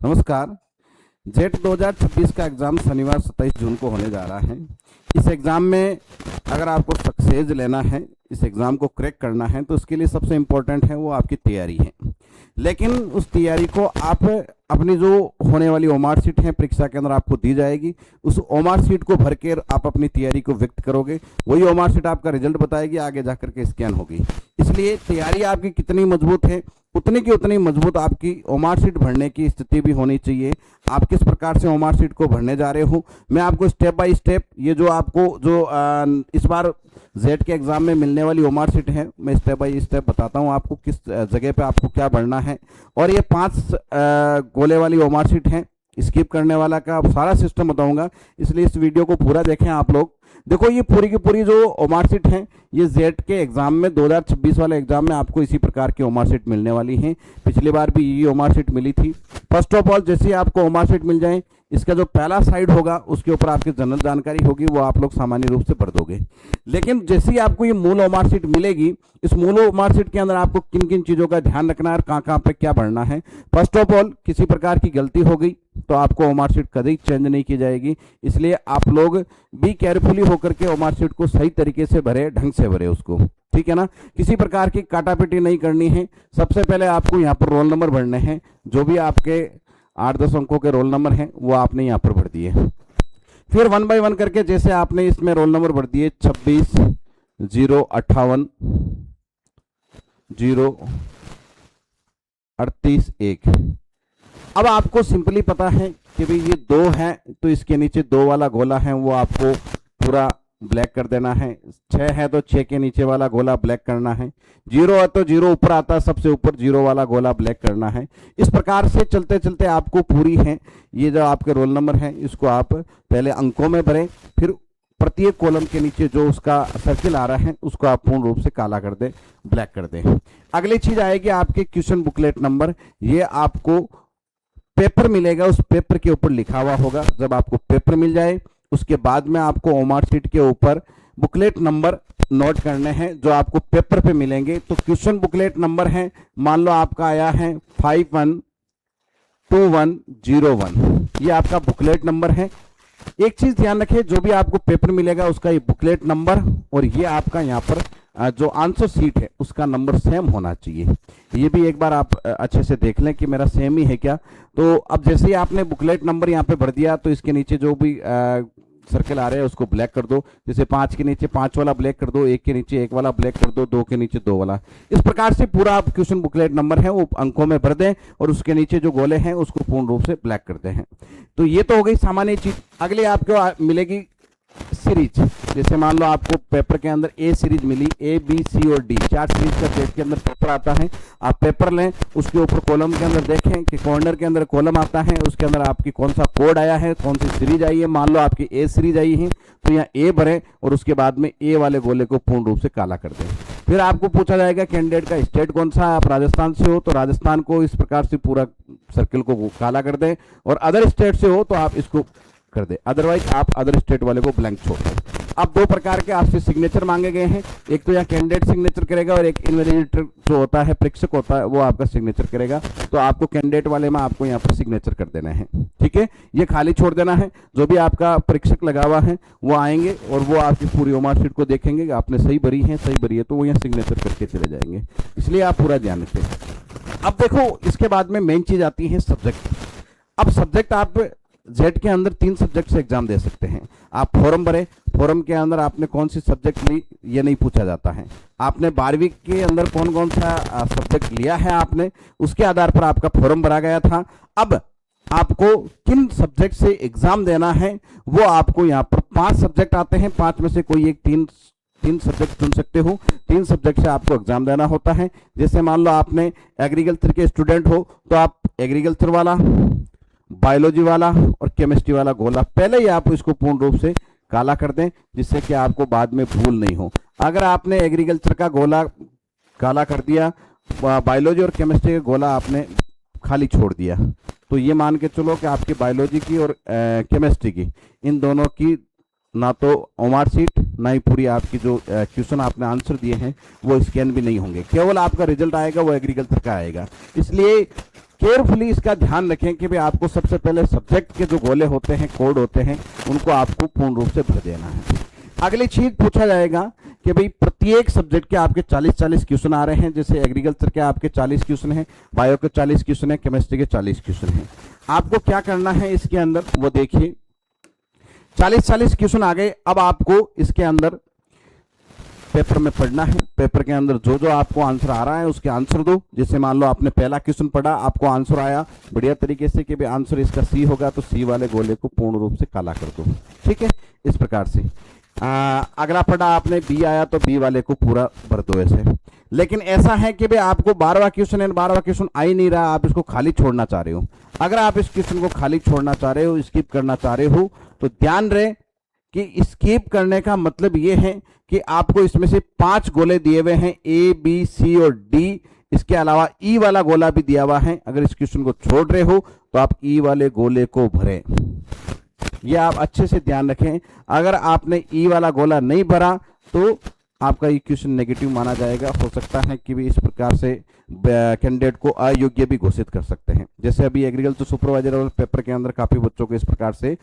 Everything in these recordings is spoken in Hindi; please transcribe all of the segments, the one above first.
नमस्कार। जेट 2026 का एग्ज़ाम शनिवार 27 जून को होने जा रहा है। इस एग्ज़ाम में अगर आपको सक्सेस लेना है, इस एग्ज़ाम को क्रैक करना है, तो उसके लिए सबसे इम्पोर्टेंट है वो आपकी तैयारी है। लेकिन उस तैयारी को आप अपनी जो होने वाली ओमार शीट है परीक्षा के अंदर आपको दी जाएगी, उस ओमार शीट को भर के आप अपनी तैयारी को व्यक्त करोगे। वही ओमार शीट आपका रिजल्ट बताएगी, आगे जाकर के स्कैन होगी। इसलिए तैयारी आपकी कितनी मजबूत है, उतनी की उतनी मजबूत आपकी ओमार शीट भरने की स्थिति भी होनी चाहिए। आप किस प्रकार से ओमार शीट को भरने जा रहे हो, मैं आपको स्टेप बाय स्टेप ये जो आपको इस बार जेड के एग्जाम में मिलने वाली ओमार शीट है, मैं स्टेप बाय स्टेप बताता हूँ आपको किस जगह पे आपको क्या भरना है। और ये 5 गोले वाली ओमार शीट है, स्किप करने वाला का सारा सिस्टम बताऊंगा, इसलिए इस वीडियो को पूरा देखें आप लोग। देखो ये पूरी की पूरी जो ओमार शीट है, ये जेड के एग्जाम में 2026 वाले एग्जाम में आपको इसी प्रकार की ओमार शीट मिलने वाली है। पिछली बार भी ये ओमार शीट मिली थी। फर्स्ट ऑफ ऑल, जैसे ही आपको ओमार शीट मिल जाए, इसका जो पहला साइड होगा उसके ऊपर आपकी जनरल जानकारी होगी, वो आप लोग सामान्य रूप से भर दोगे। लेकिन जैसे ही आपको ये मूल ओमार शीट मिलेगी, इस मूल ओमार शीट के अंदर आपको किन किन चीज़ों का ध्यान रखना है और कहाँ कहाँ पे क्या भरना है। फर्स्ट ऑफ ऑल, किसी प्रकार की गलती हो गई तो आपको ओमार शीट कभी चेंज नहीं की जाएगी। इसलिए आप लोग बी केयरफुली होकर के ओमार शीट को सही तरीके से भरे, ढंग से भरे उसको, ठीक है ना। किसी प्रकार की काटापीटी नहीं करनी है। सबसे पहले आपको यहाँ पर रोल नंबर भरने हैं, जो भी आपके 8-10 अंकों के रोल नंबर हैं वो आपने यहाँ पर भर दिए। फिर 1 बाय 1 करके जैसे आपने इसमें रोल नंबर भर दिए 26 0 58 0 38 1। अब आपको सिंपली पता है कि भाई ये 2 है, तो इसके नीचे 2 वाला गोला है वो आपको पूरा ब्लैक कर देना है। 6 है तो 6 के नीचे वाला गोला ब्लैक करना है। 0 है तो 0 ऊपर आता है, सबसे ऊपर 0 वाला गोला ब्लैक करना है। इस प्रकार से चलते चलते आपको पूरी है ये जो आपके रोल नंबर है, इसको आप पहले अंकों में भरें, फिर प्रत्येक कॉलम के नीचे जो उसका सर्किल आ रहा है उसको आप पूर्ण रूप से काला कर दें, ब्लैक कर दें। अगली चीज आएगी आपके क्वेश्चन बुकलेट नंबर। ये आपको पेपर मिलेगा, उस पेपर के ऊपर लिखा हुआ होगा। जब आपको पेपर मिल जाए उसके बाद में आपको ओमार शीट के ऊपर बुकलेट नंबर नोट करने हैं जो आपको पेपर पे मिलेंगे। तो क्वेश्चन बुकलेट नंबर है, मान लो आपका आया है 512101, ये आपका बुकलेट नंबर है। एक चीज ध्यान रखें, जो भी आपको पेपर मिलेगा उसका ये बुकलेट नंबर और ये आपका यहाँ पर जो आंसर सीट है उसका नंबर सेम होना चाहिए। ये भी एक बार आप अच्छे से देख लें कि मेरा सेम ही है क्या। तो अब जैसे ही आपने बुकलेट नंबर यहाँ पे भर दिया, तो इसके नीचे जो भी सर्कल आ रहे हैं उसको ब्लैक कर दो। जैसे 5 के नीचे 5 वाला ब्लैक कर दो, 1 के नीचे 1 वाला ब्लैक कर दो, 2 के नीचे 2 वाला। इस प्रकार से पूरा आप क्वेश्चन बुकलेट नंबर है वो अंकों में भर दें और उसके नीचे जो गोले हैं उसको पूर्ण रूप से ब्लैक करते हैं। तो ये तो हो गई सामान्य चीज। अगली आपको मिलेगी सीरीज। जैसे मान लो आपको पेपर के अंदर ए series milli, A B C और डी 4 सीरीज का जेड के अंदर पेपर आता है। आप पेपर लें, उसके ऊपर कॉलम के अंदर देखें कि कॉर्नर के अंदर कॉलम आता है, उसके अंदर आपकी कौन सा कोड आया है, कौन सी सीरीज आई है। मान लो आपकी ए सीरीज आई है तो यहाँ ए भरें और उसके बाद में ए वाले गोले को पूर्ण रूप से काला कर दें। फिर आपको पूछा जाएगा कैंडिडेट का स्टेट कौन सा है। आप राजस्थान से हो तो राजस्थान को इस प्रकार से पूरा सर्किल को काला कर दें, और अदर स्टेट से हो तो आप इसको कर दे, अदरवाइज आप अदर स्टेट वाले को ब्लैंक छोड़ दें। अब 2 प्रकार के आपसे सिग्नेचर मांगे गए हैं, एक तो यहाँ कैंडिडेट सिग्नेचर करेगा और एक इन्वेस्टिगेटर जो होता है, परीक्षक होता है, वो आपका सिग्नेचर करेगा। तो आपको कैंडिडेट वाले में आपको यहाँ पर सिग्नेचर कर देना है, ठीक है। ये खाली छोड़ देना है। जो भी आपका परीक्षक लगा हुआ है वो आएंगे और वो आपकी पूरी ओमार शीट को देखेंगे कि आपने सही भरी है, सही भरी है तो वो यहाँ सिग्नेचर करके चले जाएंगे। इसलिए आप पूरा ध्यान रखें। अब देखो इसके बाद में मेन चीज आती है सब्जेक्ट। अब सब्जेक्ट आप जेड के अंदर 3 सब्जेक्ट से एग्जाम दे सकते हैं। आप फॉर्म भरे, फॉर्म के अंदर आपने कौन सी सब्जेक्ट ली ये नहीं पूछा जाता है। आपने 12वीं के अंदर कौन कौन सा सब्जेक्ट लिया है आपने, उसके आधार पर आपका फॉर्म भरा गया था। अब आपको किन सब्जेक्ट से एग्जाम देना है वो आपको यहाँ पर 5 सब्जेक्ट आते हैं, 5 में से कोई एक 3 सब्जेक्ट चुन सकते हो। 3 सब्जेक्ट से आपको एग्जाम देना होता है। जैसे मान लो आपने एग्रीकल्चर के स्टूडेंट हो तो आप एग्रीकल्चर वाला, बायोलॉजी वाला और केमिस्ट्री वाला गोला पहले ही आप इसको पूर्ण रूप से काला कर दें, जिससे कि आपको बाद में भूल नहीं हो। अगर आपने एग्रीकल्चर का गोला काला कर दिया, बायोलॉजी और केमिस्ट्री का गोला आपने खाली छोड़ दिया, तो ये मान के चलो कि आपकी बायोलॉजी की और केमिस्ट्री की, इन दोनों की ना तो ओमार शीट ना ही पूरी आपकी जो क्वेश्चन आपने आंसर दिए हैं वो स्कैन भी नहीं होंगे। केवल आपका रिजल्ट आएगा वो एग्रीकल्चर का आएगा। इसलिए केयरफुली इसका ध्यान रखें कि भाई आपको सबसे पहले सब्जेक्ट के जो गोले होते हैं, कोड होते हैं, उनको आपको पूर्ण रूप से भर देना है। अगली चीज पूछा जाएगा कि भाई प्रत्येक सब्जेक्ट के आपके 40-40 क्वेश्चन आ रहे हैं। जैसे एग्रीकल्चर के आपके 40 क्वेश्चन हैं, बायो के 40 क्वेश्चन हैं, केमिस्ट्री के 40 क्वेश्चन हैं। आपको क्या करना है इसके अंदर वो देखिए, 40-40 क्वेश्चन आ गए। अब आपको इसके अंदर पेपर में पढ़ना है। पेपर के अंदर जो जो आपको आंसर आ रहा है उसके आंसर दो। जैसे मान लो आपने पहला क्वेश्चन पढ़ा, आपको आंसर आया बढ़िया तरीके से कि भाई आंसर इसका सी होगा, तो सी वाले गोले को पूर्ण रूप से काला कर दो। ठीक है, इस प्रकार से। अगला पढ़ा आपने, बी आया तो बी वाले को पूरा भर दो ऐसे। लेकिन ऐसा है कि भाई आपको 12वां क्वेश्चन है, 12वां क्वेश्चन आ ही नहीं रहा, आप इसको खाली छोड़ना चाह रहे हो। अगर आप इस क्वेश्चन को खाली छोड़ना चाह रहे हो, स्किप करना चाह रहे हो, तो ध्यान रहे कि स्किप करने का मतलब ये है कि आपको इसमें से 5 गोले दिए हुए हैं, ए बी सी और डी। इसके अलावा ई वाला गोला भी दिया हुआ है। अगर इस क्वेश्चन को छोड़ रहे हो तो आप ई वाले गोले को भरें। ये आप अच्छे से ध्यान रखें। अगर आपने ई वाला गोला नहीं भरा तो आपका ये क्वेश्चन नेगेटिव माना जाएगा। हो सकता है कि भी इस प्रकार से कैंडिडेट को अयोग्य भी घोषित कर सकते हैं। जैसे अभी एग्रीकल्चर सुपरवाइजर वाले पेपर के अंदर काफी बच्चों को इस प्रकार से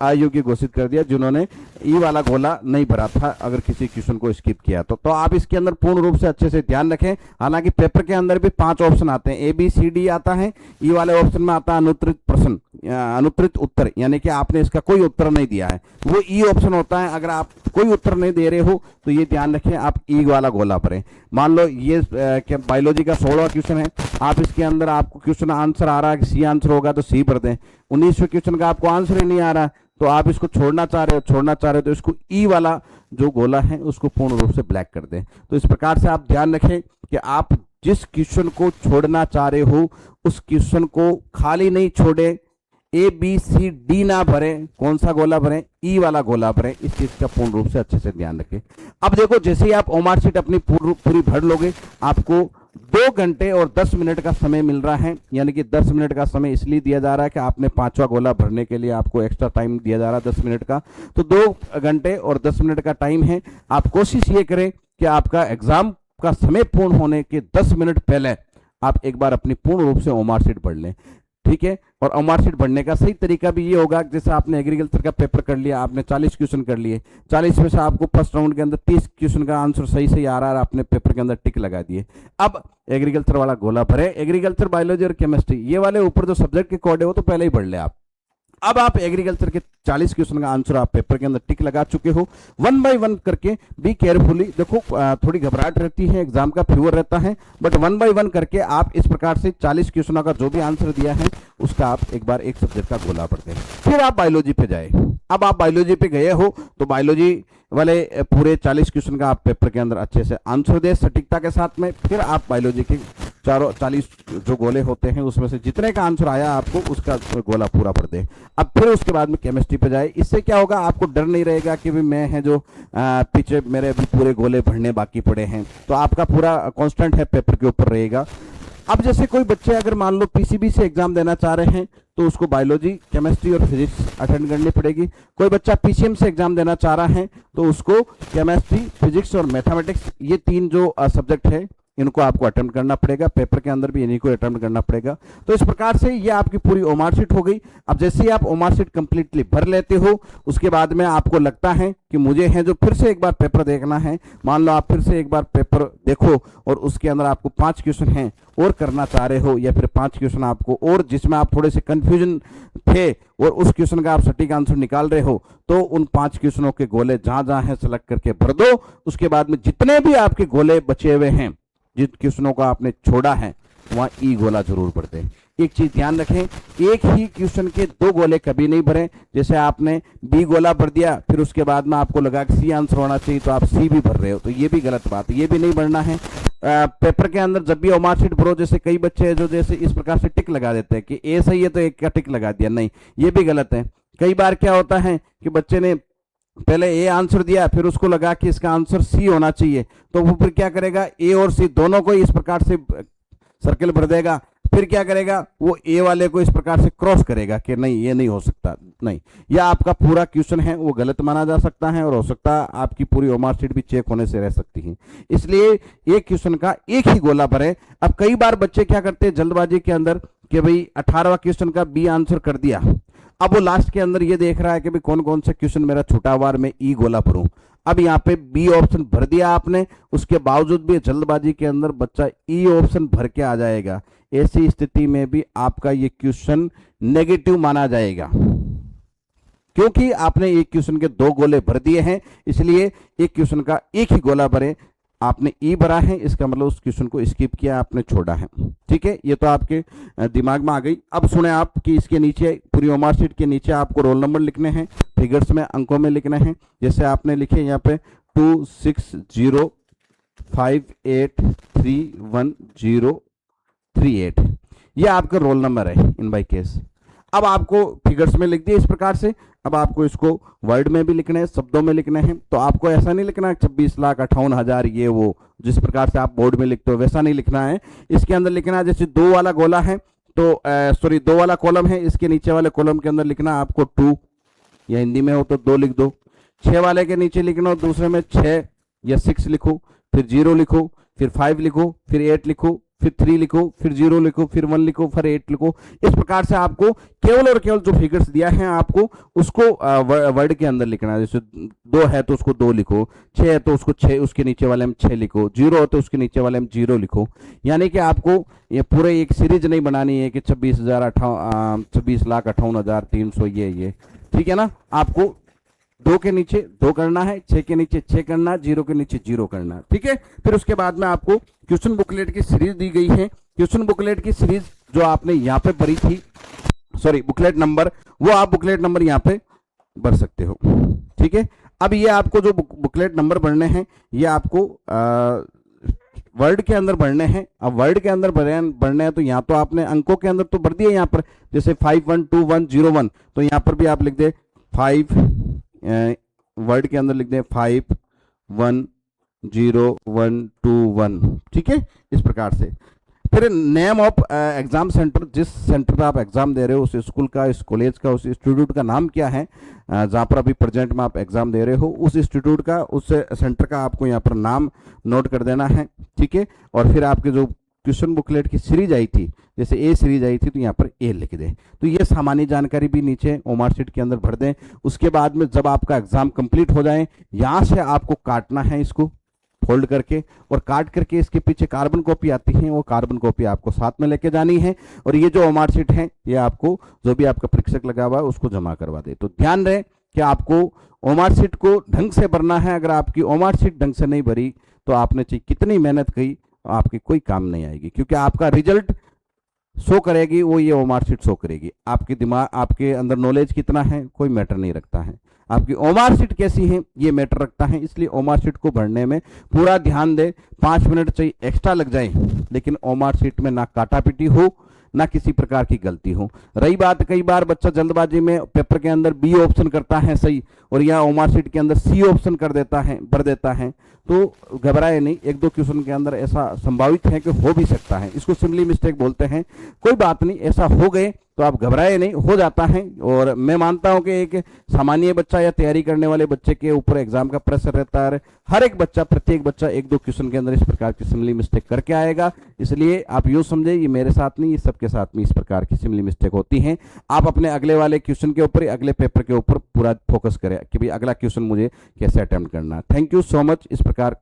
अयोग्य घोषित कर दिया, जिन्होंने ई वाला गोला नहीं भरा था, अगर किसी क्वेश्चन को स्किप किया तो आप इसके अंदर पूर्ण रूप से अच्छे से ध्यान रखें। हालांकि पेपर के अंदर भी 5 ऑप्शन आते हैं, ए बी सी डी आता है, ई वाले ऑप्शन में आता है अनुत्तरित प्रश्न, अनुत्तरित उत्तर, यानी कि आपने इसका कोई उत्तर नहीं दिया है, वो ई ऑप्शन होता है। अगर आप कोई उत्तर नहीं दे रहे हो तो ये ध्यान रखें, आप ई वाला गोला भरें। मान लो ये बायोलॉजी का 16वां क्वेश्चन है, आप इसके अंदर आपको क्वेश्चन आंसर आ रहा है कि सी आंसर होगा तो सी भर दें। 19वें क्वेश्चन का आपको आंसर ही नहीं आ रहा तो आप इसको छोड़ना चाह रहे हो तो इसको ई वाला जो गोला है उसको पूर्ण रूप से ब्लैक कर दें। तो इस प्रकार से आप ध्यान रखें कि आप जिस क्वेश्चन को छोड़ना चाह रहे हो उस क्वेश्चन को खाली नहीं छोड़े, ए बी सी डी ना भरें, कौन सा गोला भरें, ई वाला गोला भरें। इस चीज का पूर्ण रूप से अच्छे से ध्यान रखें। अब देखो, जैसे ही आप ओमार शीट अपनी पूरी भर लोगे, आपको 2 घंटे और 10 मिनट का समय मिल रहा है। यानी कि 10 मिनट का समय इसलिए दिया जा रहा है कि आपने 5वां गोला भरने के लिए आपको एक्स्ट्रा टाइम दिया जा रहा है 10 मिनट का। तो 2 घंटे और 10 मिनट का टाइम है। आप कोशिश ये करें कि आपका एग्जाम का समय पूर्ण होने के 10 मिनट पहले आप एक बार अपनी पूर्ण रूप से ओमार शीट पढ़ लें। ठीक है, और ओमार शीट भरने का सही तरीका भी ये होगा, जैसे आपने एग्रीकल्चर का पेपर कर लिया, आपने 40 क्वेश्चन कर लिए, 40 में से आपको फर्स्ट राउंड के अंदर 30 क्वेश्चन का आंसर सही आ रहा है, आपने पेपर के अंदर टिक लगा दिए। अब एग्रीकल्चर वाला गोला भरे, एग्रीकल्चर, बायोलॉजी और केमिस्ट्री, ये वाले ऊपर जो सब्जेक्ट के कोड है वो तो पहले ही पढ़ ले आप। अब आप एग्रीकल्चर के 40 क्वेश्चन का आंसर आप पेपर के अंदर टिक लगा चुके हो। 1 बाय 1 करके बी केयरफुली, देखो थोड़ी घबराहट रहती है, एग्जाम का फीवर रहता है, बट 1 बाय 1 करके आप इस प्रकार से 40 क्वेश्चनों का जो भी आंसर दिया है उसका आप एक बार एक सब्जेक्ट का गोला पढ़ते हैं। फिर आप बायोलॉजी पे जाए। अब आप बायोलॉजी पे गए हो तो बायोलॉजी वाले पूरे 40 क्वेश्चन का आप पेपर के अंदर अच्छे से आंसर दे सटीकता के साथ में। फिर आप बायोलॉजी के 40 जो गोले होते हैं उसमें से जितने का आंसर आया आपको उसका गोला पूरा भर दे। अब फिर उसके बाद में केमिस्ट्री पे जाए। इससे क्या होगा, आपको डर नहीं रहेगा कि भी मैं है जो पीछे मेरे अभी पूरे गोले भरने बाकी पड़े हैं, तो आपका पूरा कांस्टेंट है पेपर के ऊपर रहेगा। अब जैसे कोई बच्चे अगर मान लो पीसीबी से एग्जाम देना चाह रहे हैं तो उसको बायोलॉजी, केमिस्ट्री और फिजिक्स अटेंड करनी पड़ेगी। कोई बच्चा पीसीएम से एग्जाम देना चाह रहा है तो उसको केमिस्ट्री, फिजिक्स और मैथमेटिक्स, ये 3 जो सब्जेक्ट है इनको आपको अटेम्प्ट करना पड़ेगा। पेपर के अंदर भी इन्हीं को अटेम्प्ट करना पड़ेगा। तो इस प्रकार से ये आपकी पूरी ओमार शीट हो गई। अब जैसे ही आप ओमार शीट कंप्लीटली भर लेते हो, उसके बाद में आपको लगता है कि मुझे है जो फिर से एक बार पेपर देखना है, मान लो आप फिर से एक बार पेपर देखो और उसके अंदर आपको 5 क्वेश्चन हैं और करना चाह रहे हो, या फिर 5 क्वेश्चन आपको और जिसमें आप थोड़े से कंफ्यूजन थे और उस क्वेश्चन का आप सटीक आंसर निकाल रहे हो, तो उन 5 क्वेश्चनों के गोले जहां जहां हैं सेलेक्ट करके भर दो। उसके बाद में जितने भी आपके गोले बचे हुए हैं, जिन क्वेश्चनों को आपने छोड़ा है, वहां ई गोला जरूर भर दें। एक चीज ध्यान रखें, एक ही क्वेश्चन के 2 गोले कभी नहीं भरें। जैसे आपने बी गोला भर दिया, फिर उसके बाद में आपको लगा कि सी आंसर होना चाहिए तो आप सी भी भर रहे हो, तो ये भी गलत बात है, ये भी नहीं भरना है। पेपर के अंदर जब भी ओमार शीट भरो, जैसे कई बच्चे हैं जो जैसे इस प्रकार से टिक लगा देते हैं कि ए सही है तो एक का टिक लगा दिया, नहीं, ये भी गलत है। कई बार क्या होता है कि बच्चे ने पहले ए आंसर दिया, फिर उसको लगा कि इसका आंसर सी होना चाहिए, तो वो फिर क्या करेगा, ए और सी दोनों को इस प्रकार से सर्कल भर देगा। फिर क्या करेगा, वो ए वाले को इस प्रकार से क्रॉस करेगा कि नहीं ये नहीं हो सकता, नहीं, या आपका पूरा क्वेश्चन है वो गलत माना जा सकता है और हो सकता है आपकी पूरी ओमार शीट भी चेक होने से रह सकती है। इसलिए एक क्वेश्चन का एक ही गोला भरे। अब कई बार बच्चे क्या करते हैं, जल्दबाजी के अंदर कि भाई 18वां क्वेश्चन का बी आंसर कर दिया। अब वो लास्ट के अंदर ये देख रहा है कि भाई कौन कौन सा क्वेश्चन मेरा छूटा हुआ, मैं ई गोला भरूं। अब यहाँ पे बी ऑप्शन भर दिया आपने, उसके बावजूद भी जल्दबाजी के अंदर बच्चा ई ऑप्शन भर के आ जाएगा। ऐसी स्थिति में भी आपका ये क्वेश्चन नेगेटिव माना जाएगा, क्योंकि आपने एक क्वेश्चन के 2 गोले भर दिए हैं, इसलिए एक क्वेश्चन का एक ही गोला भरे, आपने ई भरा है, इसका मतलब उस क्वेश्चन को स्किप किया, आपने छोड़ा है। ठीक है, ये तो आपके दिमाग में आ गई। अब सुने आप कि इसके नीचे पूरी ओमार शीट के नीचे आपको रोल नंबर लिखने हैं, फिगर्स में, अंकों में लिखने हैं। जैसे आपने लिखे यहाँ पे 2605831038, ये आपका रोल नंबर है इन बाई केस। अब आपको फिगर्स में लिख दिया इस प्रकार से। अब आपको इसको वर्ड में भी लिखना है, शब्दों में लिखना है। तो आपको ऐसा नहीं लिखना 26,58,000 ये वो, जिस प्रकार से आप बोर्ड में लिखते हो वैसा नहीं लिखना है। इसके अंदर लिखना है, जैसे 2 वाला गोला है तो 2 वाला कॉलम है, इसके नीचे वाले कॉलम के अंदर लिखना आपको 2, या हिंदी में हो तो 2 लिख दो। 6 वाले के नीचे लिखना हो, दूसरे में 6 या 6 लिखो, फिर 0 लिखो, फिर 5 लिखो, फिर 8 लिखो, फिर 3 लिखो, फिर 0 लिखो, फिर 1 लिखो, फिर 8 लिखो। इस प्रकार से आपको केवल और केवल जो फिगर्स दिया है आपको उसको वर्ड के अंदर लिखना है। जैसे 2 है तो उसको 2 लिखो, 6 है तो उसको 6, उसके नीचे वाले में 6 लिखो, 0 है तो उसके नीचे वाले में 0 लिखो। यानी कि आपको ये पूरे एक सीरीज नहीं बनानी है कि 26,58,300 ये, ठीक है ना। आपको 2 के नीचे 2 करना है, 6 के नीचे 6 करना, 0 के नीचे 0 करना, ठीक है। फिर उसके बाद में आपको क्वेश्चन बुकलेट की सीरीज दी गई है। क्वेश्चन बुकलेट की सीरीज जो आपने यहाँ पे भरी थी, सॉरी बुकलेट नंबर, वो आप बुकलेट नंबर यहाँ पे भर सकते हो, ठीक है। अब ये आपको जो बुकलेट नंबर भरने हैं ये आपको वर्ड के अंदर भरने हैं। अब वर्ड के अंदर भरने हैं तो यहाँ तो आपने अंकों के अंदर तो भर दिए यहाँ पर, जैसे 512101, तो यहाँ पर भी आप लिख दे 5, वर्ड के अंदर लिख दें 510121, ठीक है, इस प्रकार से। फिर नेम ऑफ एग्जाम सेंटर, जिस सेंटर पर आप एग्जाम दे रहे हो, उस स्कूल का, इस कॉलेज का, उस इंस्टीट्यूट का नाम क्या है जहाँ पर अभी प्रेजेंट में आप एग्जाम दे रहे हो, उस इंस्टीट्यूट का, उस सेंटर का आपको यहाँ पर नाम नोट कर देना है, ठीक है। और फिर आपके जो क्वेश्चन बुकलेट की सीरीज आई थी, जैसे ए सीरीज आई थी तो यहाँ पर ए लिख दें। तो ये सामान्य जानकारी भी नीचे ओमार शीट के अंदर भर दें। उसके बाद में जब आपका एग्जाम कंप्लीट हो जाए, यहाँ से आपको काटना है इसको फोल्ड करके, और काट करके इसके पीछे कार्बन कॉपी आती है, वो कार्बन कॉपी आपको साथ में लेके जानी है। और ये जो ओमार शीट है ये आपको जो भी आपका परीक्षक लगा हुआ है उसको जमा करवा दे। तो ध्यान रहे कि आपको ओमार शीट को ढंग से भरना है। अगर आपकी ओमार शीट ढंग से नहीं भरी तो आपने चाहे कितनी मेहनत की, आपकी कोई काम नहीं आएगी, क्योंकि आपका रिजल्ट शो करेगी वो ये ओमार शीट शो करेगी। आपके दिमाग, आपके अंदर नॉलेज कितना है कोई मैटर नहीं रखता है, आपकी ओमार शीट कैसी है ये मैटर रखता है। इसलिए ओमार शीट को भरने में पूरा ध्यान दे, 5 मिनट चाहिए एक्स्ट्रा लग जाए, लेकिन ओमार शीट में ना काटापीटी हो, ना किसी प्रकार की गलती हो। रही बात, कई बार बच्चा जल्दबाजी में पेपर के अंदर बी ऑप्शन करता है सही, और यहाँ ओमार शीट के अंदर सी ऑप्शन कर देता है, भर देता है, तो घबराए नहीं। 1-2 क्वेश्चन के अंदर ऐसा संभावित है कि हो भी सकता है, इसको सिंपली मिस्टेक बोलते हैं। कोई बात नहीं, ऐसा हो गए तो आप घबराए नहीं, हो जाता है। और मैं मानता हूं कि एक सामान्य बच्चा या तैयारी करने वाले बच्चे के ऊपर एग्जाम का प्रेशर रहता है। हर एक बच्चा, प्रत्येक बच्चा 1-2 क्वेश्चन के अंदर इस प्रकार की सिंपली मिस्टेक करके आएगा। इसलिए आप यूँ समझे ये मेरे साथ नहीं, ये सबके साथ में इस प्रकार की सिंपली मिस्टेक होती हैं। आप अपने अगले वाले क्वेश्चन के ऊपर, अगले पेपर के ऊपर पूरा फोकस करें कि भाई अगला क्वेश्चन मुझे कैसे अटेम्प्ट करना है। Thank you so much. इस प्रकार